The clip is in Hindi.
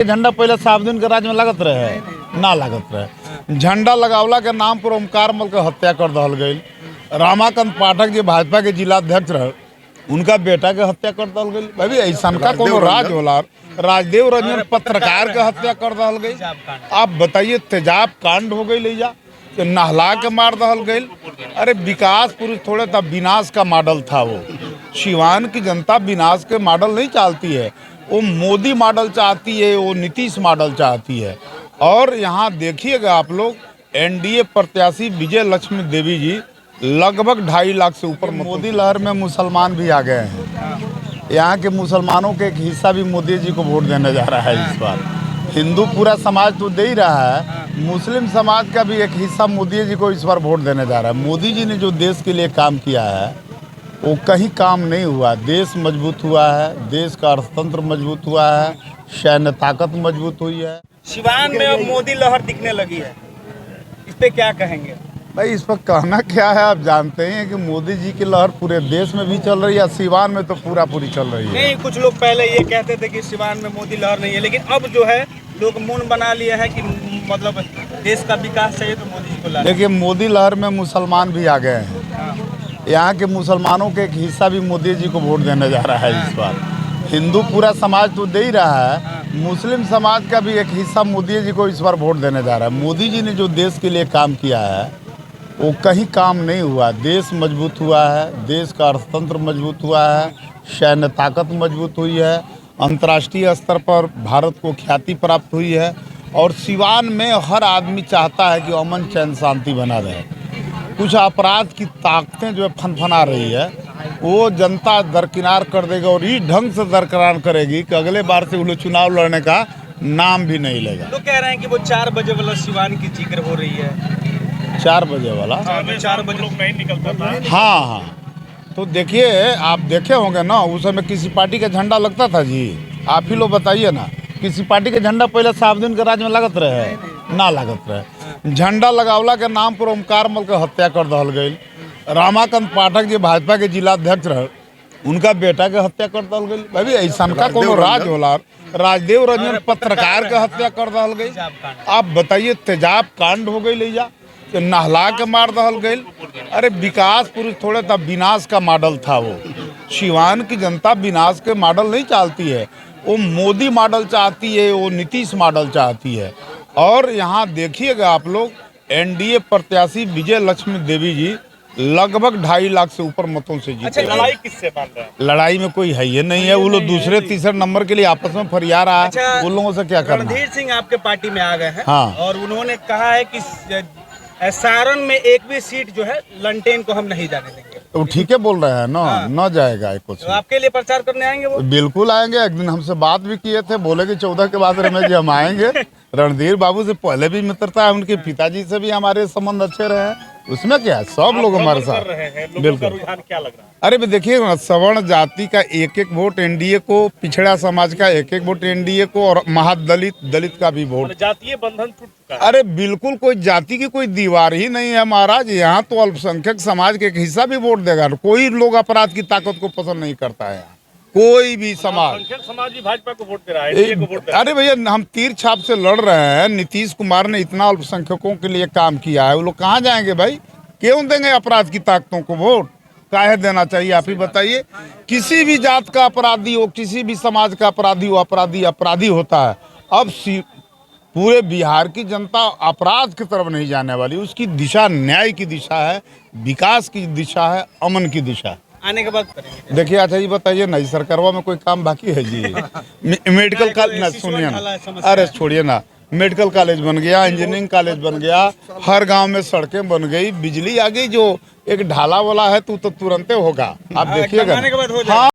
झंडा पहले साबुद्दीन के राज में लागत रहे ना लागत रहे। झंडा लगावला के नाम पर ओमकार मल के हत्या कर दहल गई। रामाकांत पाठक जो भाजपा के जिलाध्यक्ष रहे उनका बेटा के हत्या कर दहल गई। भाई ऐसा का कोनो राज होला। राजदेव रंजन पत्रकार के हत्या कर दहल गई। आप बताइए, तेजाब कांड हो गई ले जा तो नहला के मार दहल गई। अरे विकास पुरुष थोड़े था, विनाश का मॉडल था वो। सिवान की जनता विनाश के मॉडल नहीं चाहती है, वो मोदी मॉडल चाहती है, वो नीतीश मॉडल चाहती है। और यहाँ देखिएगा आप लोग, एनडीए प्रत्याशी विजय लक्ष्मी देवी जी लगभग 2.5 लाख से ऊपर। मोदी लहर में मुसलमान भी आ गए हैं। यहाँ के मुसलमानों के एक हिस्सा भी मोदी जी को वोट देने जा रहा है इस बार। हिंदू पूरा समाज तो दे ही रहा है, मुस्लिम समाज का भी एक हिस्सा मोदी जी को इस बार वोट देने जा रहा है। मोदी जी ने जो देश के लिए काम किया है वो कहीं काम नहीं हुआ। देश मजबूत हुआ है, देश का अर्थतंत्र मजबूत हुआ है, सैन्य ताकत मजबूत हुई है। सिवान में अब मोदी लहर दिखने लगी है, इस पे क्या कहेंगे? भाई इस पर कहना क्या है, आप जानते हैं कि मोदी जी की लहर पूरे देश में भी चल रही है, सिवान में तो पूरी चल रही है। नहीं, कुछ लोग पहले ये कहते थे कि सिवान में मोदी लहर नहीं है, लेकिन अब जो है लोग मन बना लिया है कि मतलब देश का विकास चाहिए तो मोदी जी को ला। देखिए, मोदी लहर में मुसलमान भी आ गए हैं। यहाँ के मुसलमानों के एक हिस्सा भी मोदी जी को वोट देने जा रहा है इस बार। हिंदू पूरा समाज तो दे ही रहा है, मुस्लिम समाज का भी एक हिस्सा मोदी जी को इस बार वोट देने जा रहा है। मोदी जी ने जो देश के लिए काम किया है वो कहीं काम नहीं हुआ। देश मजबूत हुआ है, देश का अर्थतंत्र मजबूत हुआ है, सैन्य ताकत मजबूत हुई है, अंतर्राष्ट्रीय स्तर पर भारत को ख्याति प्राप्त हुई है। और सिवान में हर आदमी चाहता है कि अमन चैन शांति बना रहे। कुछ अपराध की ताकतें जो है फनफना रही है वो जनता दरकिनार कर देगा, और इस ढंग से दरकिनार करेगी कि अगले बार से वो लोग चुनाव लड़ने का नाम भी नहीं लेगा। लोग कह रहे हैं कि वो 4 बजे वाला सिवान की जिक्र हो रही है। 4 बजे वाला? 4 बजे लोग नहीं निकलता था। हाँ, तो देखिए, आप देखे होंगे ना, उस समय किसी पार्टी का झंडा लगता था जी? आप ही लोग बताइए ना, किसी पार्टी का झंडा पहले साबुद्दीन के राज में लागत रहे ना लागत रहे। झंडा लगावला के नाम पर ओमकार मल के हत्या कर दहल गई। रामाकांत पाठक जो भाजपा के जिलाध्यक्ष रहे उनका बेटा के हत्या कर दहल गई। भाई ऐसा का कोनो राज होला। राजदेव रंजन पत्रकार के हत्या कर दहल गई। आप बताइए, तेजाब कांड हो गई ले जा तो नहला के मार दहल गई। अरे विकास पुरुष थोड़े था, विनाश का मॉडल था वो। सिवान की जनता विनाश के मॉडल नहीं चाहती है, वो मोदी मॉडल चाहती है, वो नीतीश मॉडल चाहती है। और यहाँ देखिएगा आप लोग, एनडीए प्रत्याशी विजय लक्ष्मी देवी जी लगभग 2.5 लाख से ऊपर मतों से जीते। अच्छा, लड़ाई किससे मान रहे हैं? लड़ाई में कोई है ये नहीं है, वो लोग दूसरे तीसरे नंबर के लिए आपस में फरिया रहा है। अच्छा, उन लोगों से क्या करना। रणधीर सिंह आपके पार्टी में आ गए हैं। हाँ। और उन्होंने कहा है कि सारण में एक भी सीट जो है लंटेन को हम नहीं जाने देंगे। तो ठीक है बोल रहे हैं ना। हाँ। न जाएगा कुछ। तो आपके लिए प्रचार करने आएंगे वो? बिल्कुल आएंगे। एक दिन हमसे बात भी किए थे, बोले कि 14 के बाद रमेश जी हम आएंगे। रणधीर बाबू से पहले भी मित्रता है, उनके पिताजी से भी हमारे संबंध अच्छे रहे हैं। उसमें क्या है, सब लोग हमारे साथ। बिल्कुल। रुझान क्या लग रहा है? अरे देखिए, सवर्ण जाति का 1-1 वोट एनडीए को, पिछड़ा समाज का 1-1 वोट एनडीए को, और महादलित का भी वोट। जातीय बंधन टूट चुका है। अरे बिल्कुल, कोई जाति की कोई दीवार ही नहीं है महाराज। यहाँ तो अल्पसंख्यक समाज के एक हिस्सा भी वोट देगा। कोई लोग अपराध की ताकत को पसंद नहीं करता है, कोई भी समाज। समाज भी भाजपा को वोट दे रहा है। अरे भैया, हम तीर छाप से लड़ रहे हैं। नीतीश कुमार ने इतना अल्पसंख्यकों के लिए काम किया है, वो लोग कहाँ जाएंगे भाई? क्यों देंगे अपराध की ताकतों को वोट? काहे देना चाहिए, आप ही बताइए। किसी भी जात का अपराधी हो, किसी भी समाज का अपराधी हो, अपराधी होता है। अब पूरे बिहार की जनता अपराध की तरफ नहीं जाने वाली। उसकी दिशा न्याय की दिशा है, विकास की दिशा है, अमन की दिशा है। आने के बाद करेंगे। देखिए, अच्छा जी बताइए ना, सरकारवा में कोई काम बाकी है जी? मेडिकल कॉलेज ना, सुनिए ना, अरे छोड़िए ना, मेडिकल कॉलेज बन गया, इंजीनियरिंग कॉलेज बन गया, हर गांव में सड़कें बन गई, बिजली आ गई। जो एक ढाला वाला है तो तुरंते होगा, आप देखिएगा। हाँ।